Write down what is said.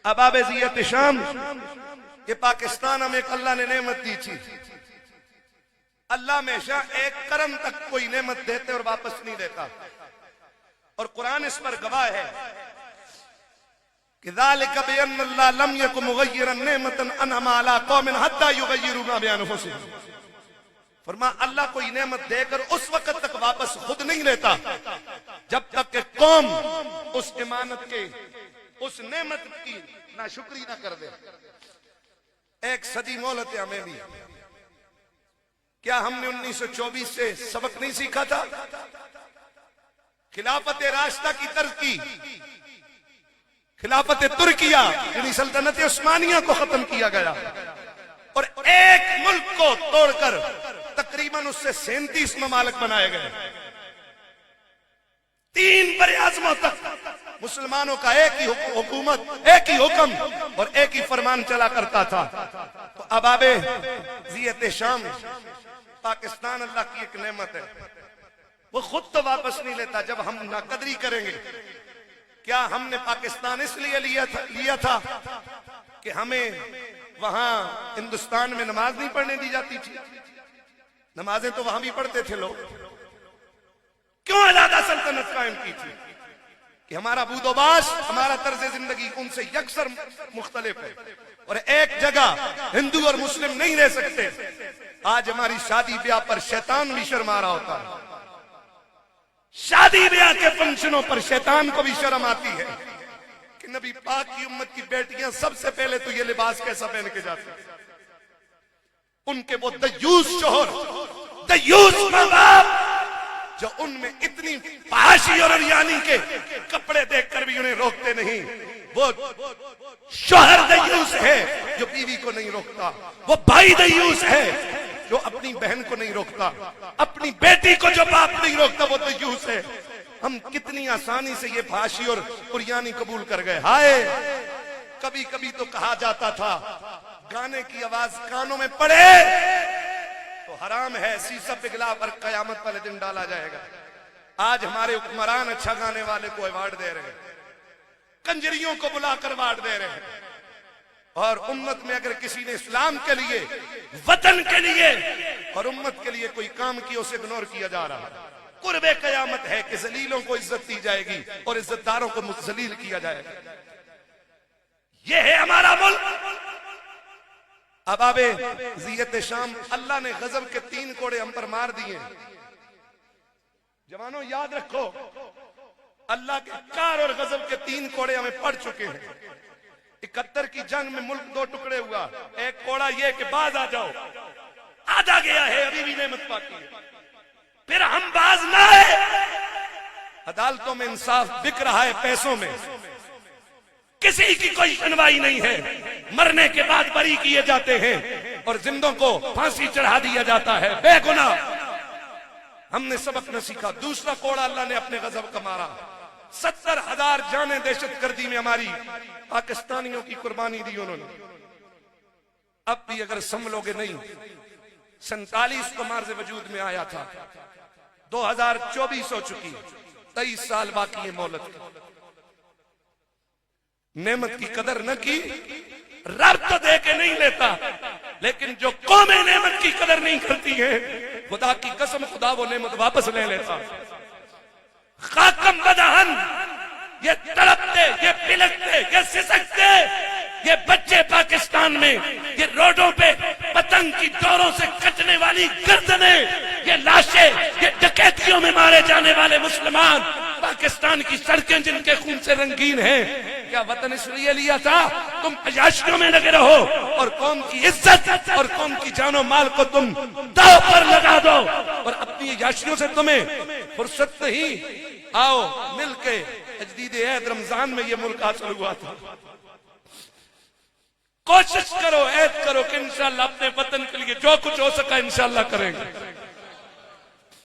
अबाब ज़ियत शाम, ये पाकिस्तान हमें एक अल्लाह ने नेमत दी थी। अल्लाह हमेशा एक करम तक कोई नेमत देते और वापस नहीं देता, और कुरान इस पर गवाह है कि ज़ालिका बिअन्नल्लाह लम यकुन मुग़य्यिरन नेमतन अनअमा अला क़ौमिन हत्ता युग़य्यिरू मा बिअन्फुसिहिम। फरमा अल्लाह कोई नेमत देकर उस वक्त तक वापस खुद नहीं लेता जब तक कि कौम उस इमानत के, उस नेमत की नाशुक्री ना कर दे। एक सदी मोहलत है हमें भी। क्या हमने 1924 से सबक नहीं सीखा था? खिलाफत राशिदा की तर्क की, खिलाफत तुर्किया यानी सल्तनत उस्मानिया को खत्म किया गया, और एक मुल्क को तोड़कर तकरीबन उससे 37 ममालिक बनाए गए। 3 बड़े आज़मों तक मुसलमानों का एक ही हुकूमत, एक ही हुक्म और एक ही फरमान चला करता था। तो अबाबे ज़ियत शाम, पाकिस्तान अल्लाह की एक नेमत है, वो खुद तो वापस नहीं लेता। जब हम नाकदरी करेंगे, क्या हमने पाकिस्तान इसलिए लिया था कि हमें वहां हिंदुस्तान में नमाज नहीं पढ़ने दी जाती थी? नमाजें तो वहां भी पढ़ते थे लोग। क्यों अलहदा सल्तनत कायम की थी? कि हमारा बूदोबाश, हमारा तर्ज जिंदगी उनसे यकसर मुख्तलिफ है, और एक जगह हिंदू और मुस्लिम नहीं रह सकते। आज हमारी शादी ब्याह पर शैतान भी शर्मा रहा होता है। शादी ब्याह के फंक्शनों पर शैतान को भी शर्म आती है कि नबी पाक की उम्मत की बेटियां सबसे पहले तो ये लिबास कैसा पहन के जाती है। उनके वो दयूस शोहर, दयूस मां बाप, जो उनमें इतनी फहाशी और अरियानी के कपड़े देखकर भी उन्हें रोकते नहीं। वो शोहर दयूस है जो बीवी को नहीं रोकता, वो भाई दयूस है जो अपनी बहन को नहीं रोकता, अपनी बेटी को जो बाप नहीं रोकता वो दयूस है। हम कितनी आसानी से ये फहाशी और अरियानी कबूल कर गए। हाय, कभी कभी तो कहा जाता था गाने की आवाज कानों में पड़े तो हराम है, शीशा पिघला पर कयामत वाले दिन डाला जाएगा। आज हमारे हुक्मरान अच्छा गाने वाले को अवार्ड दे रहे हैं, कंजरियों को बुलाकर अवार्ड दे रहे हैं, और उम्मत में अगर किसी ने इस्लाम के लिए, वतन के लिए और उम्मत के लिए कोई काम किया, उसे इग्नोर किया जा रहा है। कुर्बे कयामत है कि जलीलों को इज्जत दी जाएगी और इज्जतदारों को मुजलील किया जाएगा। यह है हमारा मुल्क। अबाबे ज़ियत शाम, अल्लाह ने गजब के 3 कोड़े हम पर मार दिए। जवानों याद रखो, अल्लाह के कार और गजब के 3 कोड़े हमें पड़ चुके हैं। 71 की जंग में मुल्क 2 टुकड़े हुआ। एक कोड़ा यह कि बाज आ जाओ, आधा गया है, अभी भी नेमत बाकी है। फिर हम बाज ना आए, अदालतों में इंसाफ बिक रहा है पैसों में, किसी की कोई सुनवाई नहीं है। मरने के बाद बरी किए जाते हैं और जिंदों को फांसी चढ़ा दिया जाता है बेगुनाह। हमने सबक न सीखा। दूसरा कोड़ा अल्लाह ने अपने गजब का मारा। 70,000 जाने दहशतगर्दी में हमारी पाकिस्तानियों की कुर्बानी दी उन्होंने। अब भी अगर संभलोगे नहीं, 47 को मार्ज़ वजूद में आया था, 2024 हो चुकी, 23 साल बाकी है मोहलत की। नेमत की कदर न की, रब तो दे के नहीं लेता, लेकिन जो कौमें नेमत की कदर नहीं करती है, खुदा की कसम खुदा वो नेमत वापस ले लेता। खाकम बदहन, ये तड़पते, ये पिलकते, ये सिसकते ये बच्चे पाकिस्तान में, ये रोडों पे पतंग की डोरों से कटने वाली गर्दनें, ये लाशें, ये डकैतियों में मारे जाने वाले मुसलमान, पाकिस्तान की सड़कें जिनके खून से रंगीन हैं। क्या वतन इसलिए लिया था तुम अयाशियों में लगे रहो और कौम की इज्जत और कौम की जानो माल को तुम दांव पर लगा दो, और अपनी अयाशियों से तुम्हें फुर्सत नहीं। आओ मिलके तजदीद ऐद रमजान में ये मुल्क हासिल हुआ था। कोशिश करो, ऐद करो कि इंशाअल्लाह अपने वतन के लिए जो कुछ हो सका इंशाअल्लाह करेंगे।